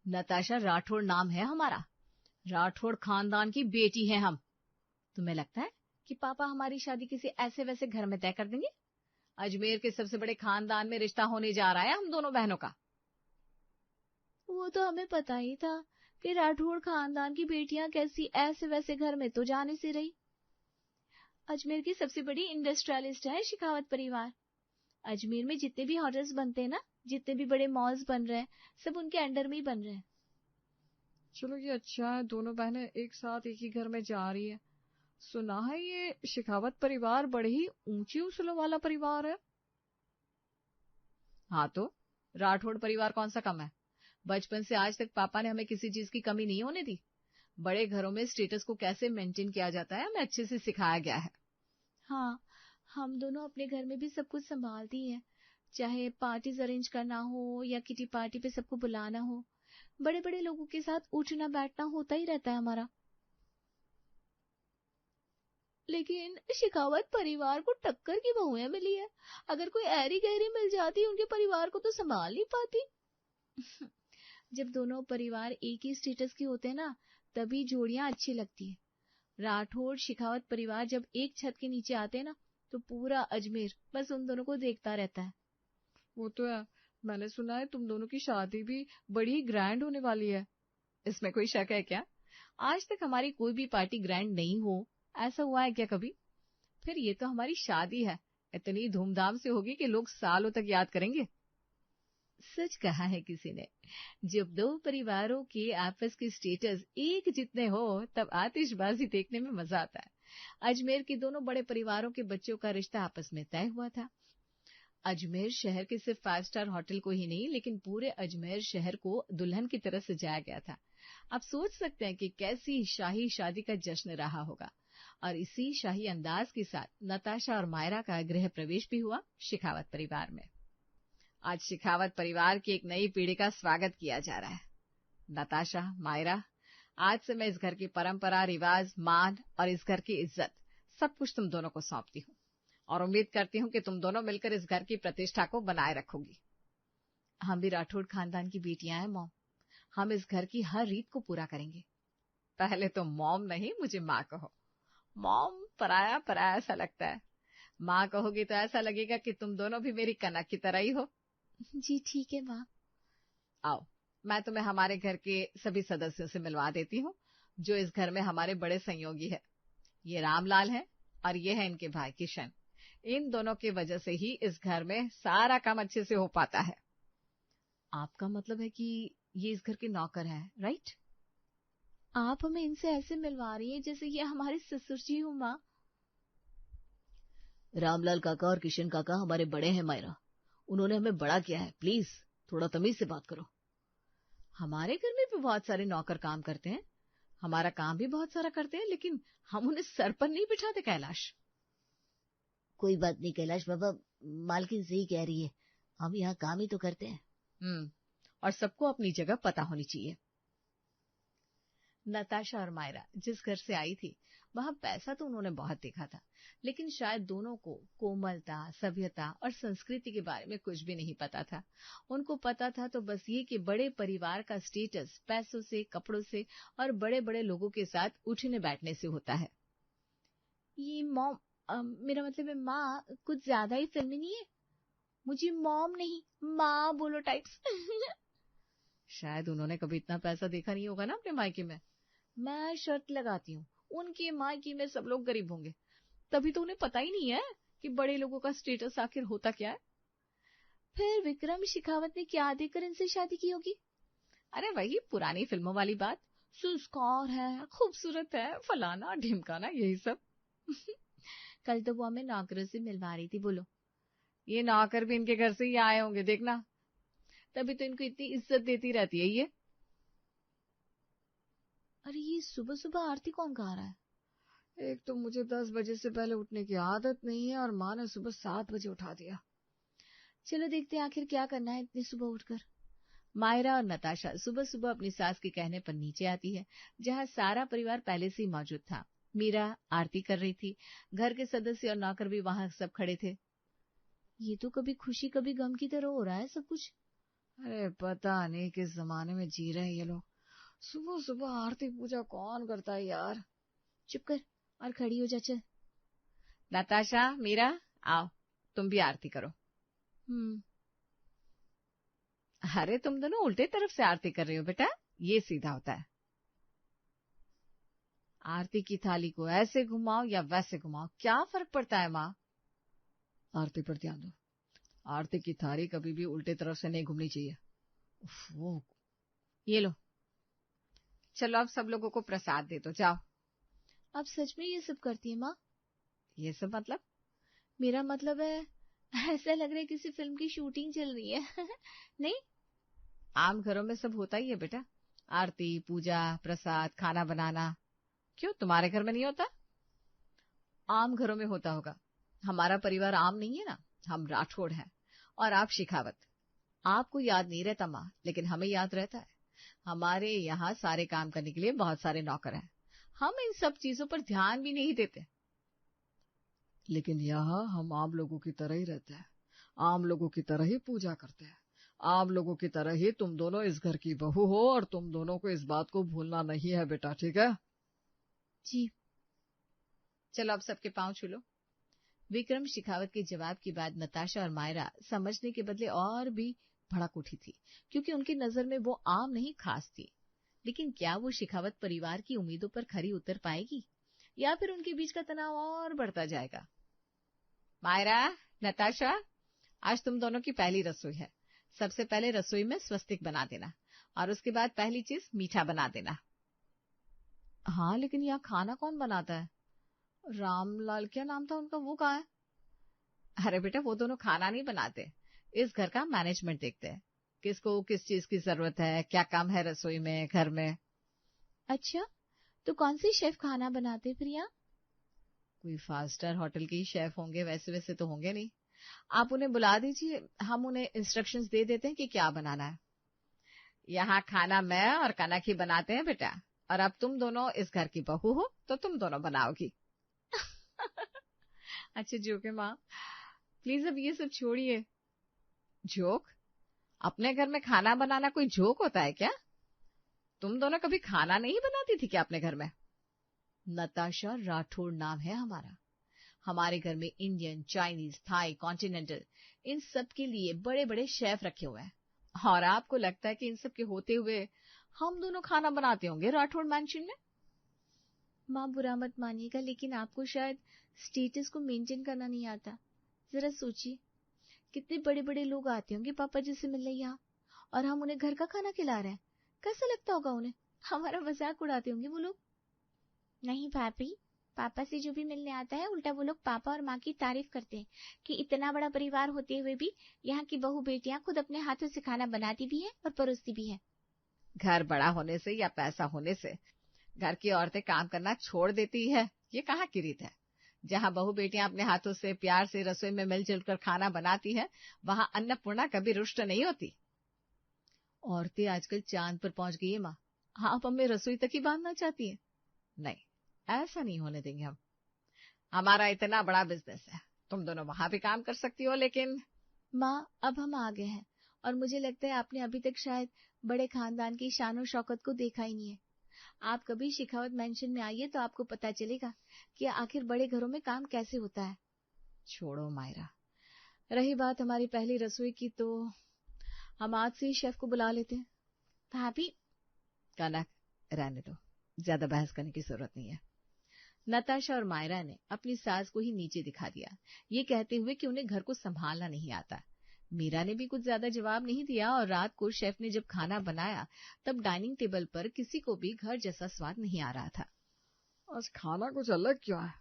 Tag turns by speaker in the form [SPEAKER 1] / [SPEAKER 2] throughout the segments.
[SPEAKER 1] नताशा राठौड़ नाम है हमारा। राठौड़ खानदान की बेटी है हम। तुम्हें लगता है कि पापा हमारी शादी किसी ऐसे वैसे घर में तय कर देंगे? अजमेर के सबसे बड़े खानदान में रिश्ता होने जा रहा है हम दोनों बहनों का।
[SPEAKER 2] वो तो हमें पता ही था कि राठौड़ खानदान की बेटियां कैसी ऐसे वैसे घर में तो जाने से रही। अजमेर की सबसे बड़ी इंडस्ट्रियलिस्ट है शेखावत परिवार। अजमेर में जितने भी होटल्स बनते हैं ना, जितने भी बड़े मॉल्स बन रहे हैं, सब उनके अंडर में ही बन रहे हैं।
[SPEAKER 3] चलो ये अच्छा है, दोनों बहनें एक साथ एक ही घर में जा रही है। सुना है ये शेखावत परिवार बड़े ही ऊंची उसूलों वाला परिवार है।
[SPEAKER 1] हाँ तो राठौड़ परिवार कौन सा कम है? बचपन से आज तक पापा ने हमें किसी चीज की कमी नहीं होने दी। बड़े घरों में स्टेटस को कैसे मेंटेन किया जाता है हमें अच्छे से सिखाया गया है।
[SPEAKER 2] हाँ, हम दोनों अपने घर में भी सब कुछ संभालती हैं, चाहे पार्टीज अरेंज करना हो या किटी पार्टी पे सबको बुलाना हो। बड़े बड़े लोगों के साथ उठना बैठना होता ही रहता है हमारा। लेकिन शेखावत परिवार को टक्कर की बहुएं मिली है। अगर कोई ऐरी गहरी मिल जाती उनके परिवार को तो संभाल नहीं पाती। जब दोनों परिवार एक ही स्टेटस के होते हैं ना, तभी जोड़ियां अच्छी लगती है। राठौड़ शेखावत परिवार जब एक छत के नीचे आते हैं ना, तो पूरा अजमेर बस उन दोनों को देखता रहता है।
[SPEAKER 3] वो तो है, मैंने सुना है तुम दोनों की शादी भी बड़ी ग्रैंड होने वाली है।
[SPEAKER 1] इसमें कोई शक है क्या? आज तक हमारी कोई भी पार्टी ग्रैंड नहीं हो, ऐसा हुआ है क्या कभी? फिर ये तो हमारी शादी है, इतनी धूमधाम से होगी कि लोग सालों तक याद करेंगे। सच कहा है किसी ने, जब दो परिवारों के आपस के स्टेटस एक जितने हो तब आतिशबाजी देखने में मजा आता है। अजमेर के दोनों बड़े परिवारों के बच्चों का रिश्ता आपस में तय हुआ था। अजमेर शहर के सिर्फ 5 स्टार होटल को ही नहीं, लेकिन पूरे अजमेर शहर को दुल्हन की तरह सजाया गया था। आप सोच सकते हैं कि कैसी शाही शादी का जश्न रहा होगा। और इसी शाही अंदाज के साथ नताशा और मायरा का गृह प्रवेश भी हुआ शेखावत परिवार में। आज शेखावत परिवार की एक नई पीढ़ी का स्वागत किया जा रहा है। नताशा, मायरा, आज से मैं इस घर की परंपरा, रिवाज, मान और इस घर की इज्जत सब कुछ तुम दोनों को सौंपती हूँ और उम्मीद करती हूँ कि तुम दोनों मिलकर इस घर की प्रतिष्ठा को बनाए रखोगी। हम भी राठौड़ खानदान की बेटियां हैं मॉम। हम इस घर की हर रीत को पूरा करेंगे। पहले तो मॉम नहीं, मुझे माँ कहो। मॉम पराया पराया सा लगता है। माँ कहोगी तो ऐसा लगेगा कि तुम दोनों भी मेरी कनक की तरह ही हो।
[SPEAKER 2] जी ठीक है माँ।
[SPEAKER 1] आओ, मैं तुम्हें हमारे घर के सभी सदस्यों से मिलवा देती हूँ, जो इस घर में हमारे बड़े संयोगी है। ये रामलाल है और ये है इनके भाई किशन। इन दोनों की वजह से ही इस घर में सारा काम अच्छे से हो पाता है। आपका मतलब है कि ये इस घर के नौकर हैं, राइट?
[SPEAKER 2] आप हमें इनसे ऐसे मिलवा रही हैं जैसे ये हमारे ससुर जी हो माँ।
[SPEAKER 4] रामलाल काका और किशन काका हमारे बड़े हैं मायरा, उन्होंने हमें बड़ा किया है, प्लीज थोड़ा तमीज से बात करो।
[SPEAKER 1] हमारे घर में भी बहुत सारे नौकर काम करते हैं, हमारा काम भी बहुत सारा करते हैं, लेकिन हम उन्हें सर पर नहीं बिठाते कैलाश।
[SPEAKER 4] कोई बात नहीं कैलाश बाबा, मालकिन सही कह रही है, हम यहाँ काम ही तो करते हैं।
[SPEAKER 1] और सबको अपनी जगह पता होनी चाहिए। नताशा और मायरा जिस घर से आई थी, वहां पैसा तो उन्होंने बहुत देखा था, लेकिन शायद दोनों को कोमलता, सभ्यता और संस्कृति के बारे में कुछ भी नहीं पता था। उनको पता था तो बस ये कि बड़े परिवार का स्टेटस पैसों से, कपड़ों से और बड़े बड़े लोगों के साथ उठने बैठने से होता है।
[SPEAKER 2] ये मॉम, मेरा मतलब है माँ, कुछ ज्यादा ही फिल्मी नहीं है? मुझे मॉम नहीं माँ बोलो टाइप्स।
[SPEAKER 1] शायद उन्होंने कभी इतना पैसा देखा नहीं होगा ना अपने मायके में। मैं शर्त लगाती हूँ उनके मायके में सब लोग गरीब होंगे, तभी तो उन्हें पता ही नहीं है कि बड़े लोगों का स्टेटस आखिर होता क्या है।
[SPEAKER 2] फिर विक्रम शेखावत ने क्या देकर इनसे शादी की होगी?
[SPEAKER 1] अरे वही पुरानी फिल्मों वाली बात, संस्कार है, खूबसूरत है, फलाना ढिमकाना, यही सब।
[SPEAKER 2] कल तो वो हमें नौकरों से मिलवा रही थी। बोलो,
[SPEAKER 1] ये नौकर भी इनके घर से ही आए होंगे, देखना, तभी तो इनको इतनी इज्जत देती रहती है ये।
[SPEAKER 2] अरे ये सुबह सुबह आरती कौन गा रहा है?
[SPEAKER 3] एक तो मुझे 10 बजे से पहले उठने की आदत नहीं है और माँ ने सुबह 7 बजे उठा दिया।
[SPEAKER 2] चलो देखते हैं आखिर क्या करना है इतनी सुबह उठकर।
[SPEAKER 1] मायरा और नताशा सुबह सुबह अपनी सास के कहने पर नीचे आती है, जहाँ सारा परिवार पहले से ही मौजूद था। मीरा आरती कर रही थी, घर के सदस्य और नौकर भी वहां सब खड़े थे।
[SPEAKER 2] ये तो कभी खुशी कभी गम की तरह हो रहा है सब कुछ।
[SPEAKER 3] अरे पता नहीं किस जमाने में जी रहे हैं ये लोग। सुबह सुबह आरती पूजा कौन करता है यार।
[SPEAKER 2] चुप कर और खड़ी हो जा, चल।
[SPEAKER 1] नताशा, मीरा, आओ तुम भी आरती करो। अरे तुम दोनों उल्टे तरफ से आरती कर रही हो बेटा, ये सीधा होता है। आरती की थाली को ऐसे घुमाओ या वैसे घुमाओ, क्या फर्क पड़ता है माँ?
[SPEAKER 3] आरती पर ध्यान दो। आरती की थाली कभी भी उल्टे तरफ से नहीं घूमनी चाहिए। वो
[SPEAKER 1] ये लो, चलो अब सब लोगों को प्रसाद दे दो, जाओ।
[SPEAKER 2] आप सच में ये सब करती है माँ?
[SPEAKER 1] ये सब मतलब?
[SPEAKER 2] मेरा मतलब है ऐसा लग रहा है किसी फिल्म की शूटिंग चल रही है। नहीं,
[SPEAKER 1] आम घरों में सब होता ही है बेटा, आरती, पूजा, प्रसाद, खाना बनाना। क्यों, तुम्हारे घर में नहीं होता? आम घरों में होता होगा। हमारा परिवार आम नहीं है ना, हम राठौड़ हैं और आप शिखावत। आपको याद नहीं रहता माँ, लेकिन हमें याद रहता है। हमारे यहाँ सारे काम करने के लिए बहुत सारे नौकर हैं, हम इन सब चीजों पर ध्यान भी नहीं देते।
[SPEAKER 3] लेकिन यहाँ हम आम लोगों की तरह ही रहते हैं, आम लोगों की तरह ही पूजा करते हैं, आम लोगों की तरह ही तुम दोनों इस घर की बहू हो और तुम दोनों को इस बात को भूलना नहीं है बेटा, ठीक है?
[SPEAKER 2] जी।
[SPEAKER 1] चलो अब सबके पांव छू लो। विक्रम शिखावत के जवाब के बाद नताशा और मायरा समझने के बदले और भी भड़क उठी थी, क्योंकि उनकी नजर में वो आम नहीं खास थी। लेकिन क्या वो शिखावत परिवार की उम्मीदों पर खरी उतर पाएगी या फिर उनके बीच का तनाव और बढ़ता जाएगा? मायरा, नताशा, आज तुम दोनों की पहली रसोई है। सबसे पहले रसोई में स्वस्तिक बना देना और उसके बाद पहली चीज मीठा बना देना।
[SPEAKER 3] हाँ, लेकिन यहाँ खाना कौन बनाता है? रामलाल क्या नाम था उनका, वो कहाँ है?
[SPEAKER 1] अरे बेटा, वो दोनों खाना नहीं बनाते, इस घर का मैनेजमेंट देखते हैं, किसको किस चीज की जरूरत है, क्या काम है रसोई में, घर में।
[SPEAKER 2] अच्छा, तो कौन से शेफ खाना बनाते फिर यहाँ?
[SPEAKER 1] कोई 5 स्टार होटल के ही शेफ होंगे, वैसे तो होंगे नहीं। आप उन्हें बुला दीजिए, हम उन्हें इंस्ट्रक्शंस दे देते हैं कि क्या बनाना है। यहाँ खाना मैं और कनक ही बनाते हैं बेटा, और अब तुम दोनों इस घर की बहू हो तो तुम दोनों बनाओगी। अच्छा जोक है माँ, प्लीज अब ये सब छोड़िए। जोक? अपने घर में खाना बनाना कोई जोक होता है क्या? तुम दोनों कभी खाना नहीं बनाती थी क्या अपने घर में? नताशा राठौड़ नाम है हमारा। हमारे घर में इंडियन, चाइनीज, थाई, कॉन्टिनेंटल, इन सब के लिए बड़े बड़े शेफ रखे हुए हैं। और आपको लगता है कि इन सब के होते हुए हम दोनों खाना बनाते होंगे राठौड़ मैंशन में?
[SPEAKER 2] माँ बुरा मत मानिएगा, लेकिन आपको शायद स्टेटस को मेंटेन करना नहीं आता। जरा सोचिए, कितने बड़े बड़े लोग आते होंगे पापा जी से मिलने यहाँ, और हम उन्हें घर का खाना खिला रहे हैं। कैसा लगता होगा उन्हें? हमारा मजाक उड़ाते होंगे वो लोग। नहीं भाभी, पापा से जो भी मिलने आता है उल्टा वो लोग पापा और माँ की तारीफ करते हैं कि इतना बड़ा परिवार होते हुए भी यहाँ की बहू बेटियां खुद अपने हाथों से खाना बनाती भी है और परोसती भी है।
[SPEAKER 1] घर बड़ा होने से या पैसा होने से घर की औरतें काम करना छोड़ देती है, ये कहाँ की रीत है? जहाँ बहू बेटियां अपने हाथों से प्यार से रसोई में मिलजुल कर खाना बनाती है, वहाँ अन्नपूर्णा कभी रुष्ट नहीं होती। औरतें आजकल चांद पर पहुंच गई है माँ, आप हमें रसोई तक ही बांधना चाहती है? नहीं, ऐसा नहीं होने देंगे हम। हमारा इतना बड़ा बिजनेस है, तुम दोनों वहां भी काम कर सकती हो, लेकिन
[SPEAKER 2] माँ अब हम आ गए हैं और मुझे लगता है आपने अभी तक शायद बड़े खानदान की शान और शौकत को देखा ही नहीं है। आप कभी शिखावत मेंशन में आइए तो आपको पता चलेगा कि आखिर बड़े घरों में काम कैसे होता है।
[SPEAKER 1] छोड़ो मायरा, रही बात हमारी पहली रसोई की, तो हम आज से ही शेफ को बुला लेते हैं।
[SPEAKER 2] भाभी,
[SPEAKER 1] कनक रहने दो, ज्यादा बहस करने की जरूरत नहीं है। नताशा और मायरा ने अपनी सास को ही नीचे दिखा दिया, ये कहते हुए कि उन्हें घर को संभालना नहीं आता। मीरा ने भी कुछ ज्यादा जवाब नहीं दिया, और रात को शेफ ने जब खाना बनाया तब डाइनिंग टेबल पर किसी को भी घर जैसा स्वाद नहीं आ रहा था।
[SPEAKER 3] आज खाना कुछ अलग क्यों है?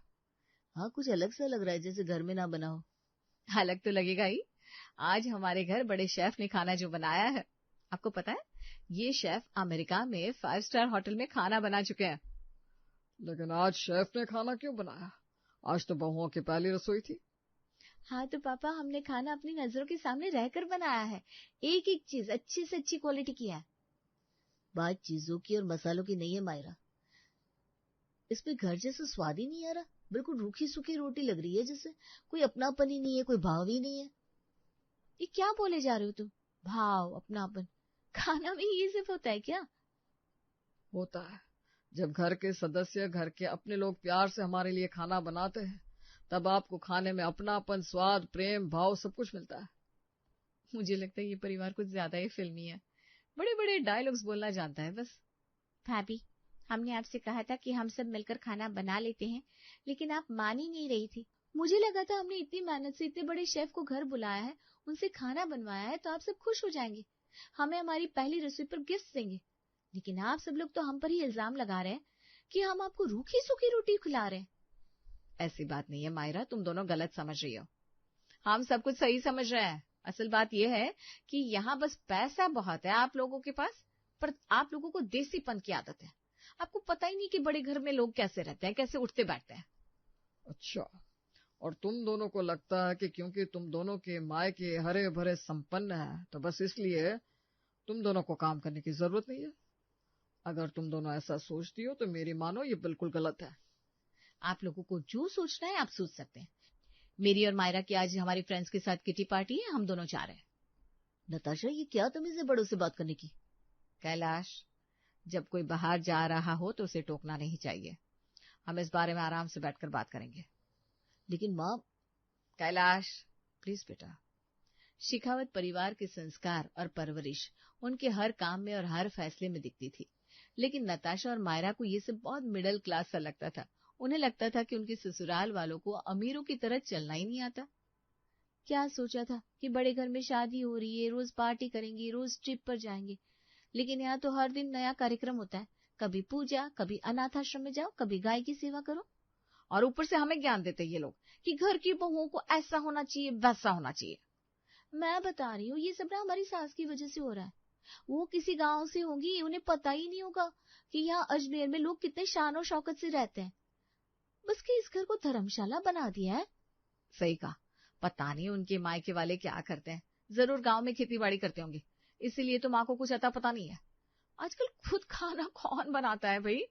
[SPEAKER 4] हाँ, कुछ अलग सा लग रहा है, जैसे घर में ना बना हो।
[SPEAKER 1] अलग तो लगेगा ही, आज हमारे घर बड़े शेफ ने खाना जो बनाया है, आपको पता है ये शेफ अमेरिका में 5 स्टार होटल में खाना बना चुके हैं।
[SPEAKER 3] लेकिन आज शेफ ने खाना क्यों बनाया? आज तो बहुओं की पहली रसोई थी।
[SPEAKER 2] हाँ तो पापा, हमने खाना अपनी नजरों के सामने रहकर बनाया है, एक एक चीज अच्छी से अच्छी क्वालिटी की है।
[SPEAKER 4] बात चीजों की और मसालों की नहीं है मायरा, इसमें घर जैसा स्वाद ही नहीं आ रहा। बिल्कुल रूखी सूखी रोटी लग रही है, जैसे कोई अपनापन ही नहीं है, कोई भाव ही नहीं है।
[SPEAKER 2] ये क्या बोले जा रहे हो तुम? भाव, अपनापन। खाना में ये सिर्फ होता है क्या?
[SPEAKER 3] होता है। जब घर के सदस्य, घर के अपने लोग प्यार से हमारे लिए खाना बनाते हैं, तब आपको खाने में अपनापन, स्वाद, प्रेम, भाव सब कुछ मिलता है।
[SPEAKER 1] मुझे लगता है ये परिवार कुछ ज्यादा ही फिल्मी है, बड़े बड़े डायलॉग्स बोलना जानता है बस।
[SPEAKER 2] भाभी, हमने आपसे कहा था कि हम सब मिलकर खाना बना लेते हैं, लेकिन आप मान ही नहीं रही थी। मुझे लगा था हमने इतनी मेहनत से इतने बड़े शेफ को घर बुलाया है, उनसे खाना बनवाया है, तो आप सब खुश हो जाएंगे, हमें हमारी पहली रसोई पर गिफ्ट देंगे। लेकिन आप सब लोग तो हम पर ही इल्जाम लगा रहे हैं कि हम आपको रूखी सूखी रोटी खिला रहे हैं।
[SPEAKER 1] ऐसी बात नहीं है मायरा, तुम दोनों गलत समझ रही हो। हम सब कुछ सही समझ रहे हैं। असल बात यह है कि यहाँ बस पैसा बहुत है आप लोगों के पास, पर आप लोगों को देसीपन की आदत है। आपको पता ही नहीं कि बड़े घर में लोग कैसे रहते हैं, कैसे उठते बैठते हैं।
[SPEAKER 3] अच्छा, और तुम दोनों को लगता है कि क्योंकि तुम दोनों के मायके हरे भरे संपन्न है, तो बस इसलिए तुम दोनों को काम करने की जरूरत नहीं है। अगर तुम दोनों ऐसा सोचती हो तो मेरी मानो ये बिल्कुल गलत है।
[SPEAKER 1] आप लोगों को जो सोचना है आप सोच सकते हैं। मेरी और मायरा की आज हमारी फ्रेंड्स के साथ किटी पार्टी है, हम दोनों जा रहे हैं।
[SPEAKER 4] नताशा, ये क्या तमीज है बड़ों से बात करने की?
[SPEAKER 1] कैलाश, जब कोई बाहर जा रहा हो तो उसे टोकना नहीं चाहिए। हम इस बारे में आराम से बैठकर बात करेंगे।
[SPEAKER 4] लेकिन माँ।
[SPEAKER 1] कैलाश, प्लीज बेटा। शिखावत परिवार के संस्कार और परवरिश उनके हर काम में और हर फैसले में दिखती थी, लेकिन नताशा और मायरा को ये सब बहुत मिडिल क्लास सा लगता था। उन्हें लगता था कि उनके ससुराल वालों को अमीरों की तरह चलना ही नहीं आता।
[SPEAKER 2] क्या सोचा था कि बड़े घर में शादी हो रही है, रोज पार्टी करेंगे, रोज ट्रिप पर जाएंगे, लेकिन यहाँ तो हर दिन नया कार्यक्रम होता है। कभी पूजा, कभी अनाथ आश्रम में जाओ, कभी गाय की सेवा करो।
[SPEAKER 1] और ऊपर से हमें ज्ञान देते ये लोग कि घर की बहुओं को ऐसा होना चाहिए, वैसा होना चाहिए।
[SPEAKER 2] मैं बता रही हूँ, ये सब ना हमारी सास की वजह से हो रहा है। वो किसी गांव से होंगी, उन्हें पता ही नहीं होगा कि यहाँ अजमेर में लोग कितने शान और शौकत से रहते हैं। बस कि इस घर को धर्मशाला बना दिया है।
[SPEAKER 1] सही कहा। पता नहीं उनके मायके वाले क्या करते हैं, जरूर गांव में खेती बाड़ी करते होंगे, इसीलिए तो माँ को कुछ अता पता नहीं है। आजकल खुद खाना कौन बनाता है भाई?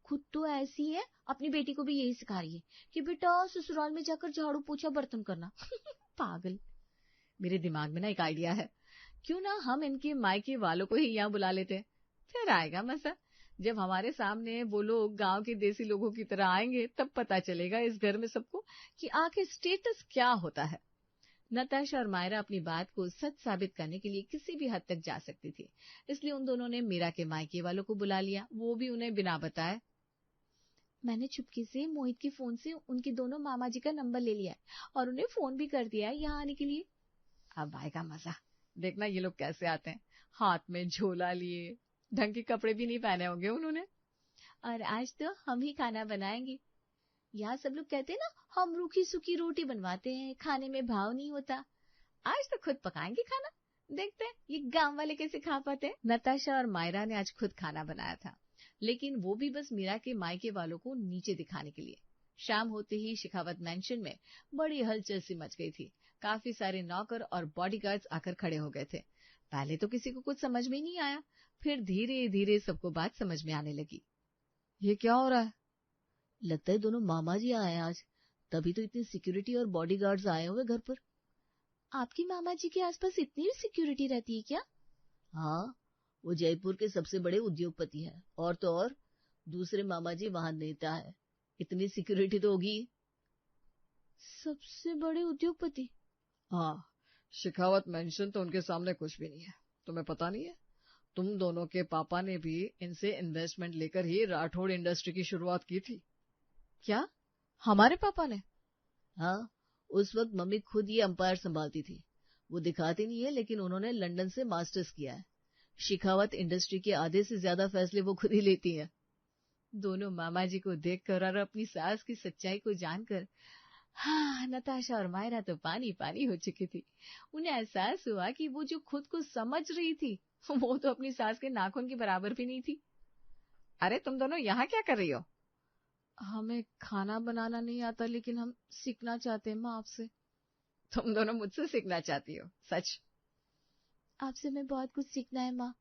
[SPEAKER 2] खुद तो ऐसी है, अपनी बेटी को भी यही सिखा रही है कि बेटा ससुराल में जाकर झाड़ू पोछा बर्तन करना।
[SPEAKER 1] पागल। मेरे दिमाग में ना एक आइडिया है, क्यों ना हम इनके मायके वालों को ही यहाँ बुला लेते हैं, फिर आएगा मजा। जब हमारे सामने वो लोग गांव के देसी लोगों की तरह आएंगे, तब पता चलेगा इस घर में सबको कि आखिर स्टेटस क्या होता है। नताशा और मायरा अपनी बात को सच साबित करने के लिए किसी भी हद तक जा सकती थी, इसलिए उन दोनों ने मीरा के मायके वालों को बुला लिया, वो भी उन्हें बिना बताए।
[SPEAKER 2] मैंने चुपके से मोहित के फोन से उनके दोनों मामा जी का नंबर ले लिया है और उन्हें फोन भी कर दिया है यहाँ आने के लिए।
[SPEAKER 1] अब आएगा मजा। देखना ये लोग कैसे आते हैं, हाथ में झोला लिए, ढंग के कपड़े भी नहीं पहने होंगे उन्होंने।
[SPEAKER 2] और आज तो हम ही खाना बनाएंगे। यहाँ सब लोग कहते हैं ना, हम रूखी सूखी रोटी बनवाते हैं, खाने में भाव नहीं होता।
[SPEAKER 1] आज तो खुद पकाएंगे खाना, देखते हैं ये गांव वाले कैसे खा पाते हैं। नताशा और मायरा ने आज खुद खाना बनाया था, लेकिन वो भी बस मीरा के मायके वालों को नीचे दिखाने के लिए। शाम होते ही शिखावत मैंशन में बड़ी हलचल सी मच गई थी। काफी सारे नौकर और बॉडीगार्ड्स आकर खड़े हो गए थे। पहले तो किसी को कुछ समझ में नहीं आया, फिर धीरे धीरे सबको बात समझ में आने लगी।
[SPEAKER 3] ये क्या हो रहा है?
[SPEAKER 4] लगता है दोनों मामा जी आए हैं आज, तभी तो इतनी सिक्योरिटी और बॉडीगार्ड्स आए हुए घर पर।
[SPEAKER 2] आपकी मामा जी के आसपास इतनी भी सिक्योरिटी रहती है क्या?
[SPEAKER 4] हाँ, वो जयपुर के सबसे बड़े उद्योगपति है, और तो और दूसरे मामा जी वहां नेता है, इतनी सिक्योरिटी तो होगी।
[SPEAKER 2] सबसे बड़े उद्योगपति?
[SPEAKER 3] हाँ, शिखावत मेंशन तो उनके सामने कुछ भी नहीं है। तुम्हें पता नहीं है, तुम दोनों के पापा ने भी इनसे इन्वेस्टमेंट लेकर ही राठौड़ इंडस्ट्री की शुरुआत की थी।
[SPEAKER 1] क्या, हमारे पापा ने?
[SPEAKER 4] हाँ, उस वक्त मम्मी खुद ये अंपायर संभालती थी। वो दिखाती नहीं है, लेकिन उन्होंने लंदन से मास्टर्स किया है। शिखावत इंडस्ट्री के आधे से ज्यादा फैसले वो खुद ही लेती हैं।
[SPEAKER 1] दोनों मामा जी को देखकर और अपनी सास की सच्चाई को जानकर हाँ, नताशा और मायरा तो पानी पानी हो चुकी थी। उन्हें एहसास हुआ कि वो जो खुद को समझ रही थी, वो तो अपनी सास के नाखून के बराबर भी नहीं थी। अरे तुम दोनों यहाँ क्या कर रही हो?
[SPEAKER 3] हमें खाना बनाना नहीं आता, लेकिन हम सीखना चाहते हैं माँ आपसे।
[SPEAKER 1] तुम दोनों मुझसे सीखना चाहती हो? सच?
[SPEAKER 2] आपसे हमें बहुत कुछ सीखना है माँ,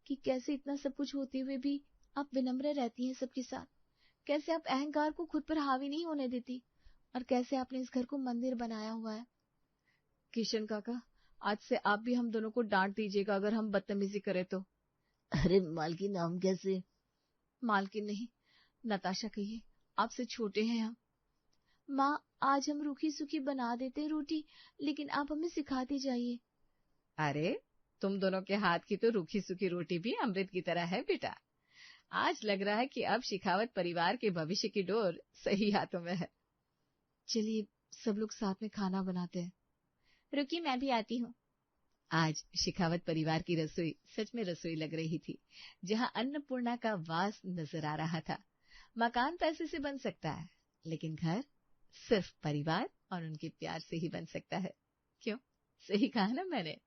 [SPEAKER 2] कि कैसे इतना सब कुछ होते हुए भी आप विनम्र रहती हैं सबके साथ, कैसे आप अहंकार को खुद पर हावी नहीं होने देती, और कैसे आपने इस घर को मंदिर बनाया हुआ है।
[SPEAKER 3] किशन काका,
[SPEAKER 1] आज से आप भी हम दोनों को डांट दीजिएगा अगर हम बदतमीजी करें तो।
[SPEAKER 4] अरे मालकिन, नाम कैसे?
[SPEAKER 1] मालकिन नहीं, नताशा कहिए, आपसे छोटे हैं हम।
[SPEAKER 2] माँ, आज हम रूखी सूखी बना देते हैं रोटी, लेकिन आप हमें सिखाती जाइए।
[SPEAKER 1] अरे, तुम दोनों के हाथ की तो रूखी सूखी रोटी भी अमृत की तरह है बेटा। आज लग रहा है कि अब शिखावत परिवार के भविष्य की डोर सही हाथों में है। चलिए सब लोग साथ में खाना बनाते हैं।
[SPEAKER 2] रुकिए, मैं भी आती हूँ।
[SPEAKER 1] आज शिखावत परिवार की रसोई सच में रसोई लग रही थी, जहाँ अन्नपूर्णा का वास नजर आ रहा था। मकान पैसे से बन सकता है, लेकिन घर सिर्फ परिवार और उनके प्यार से ही बन सकता है। क्यों, सही कहा ना मैंने?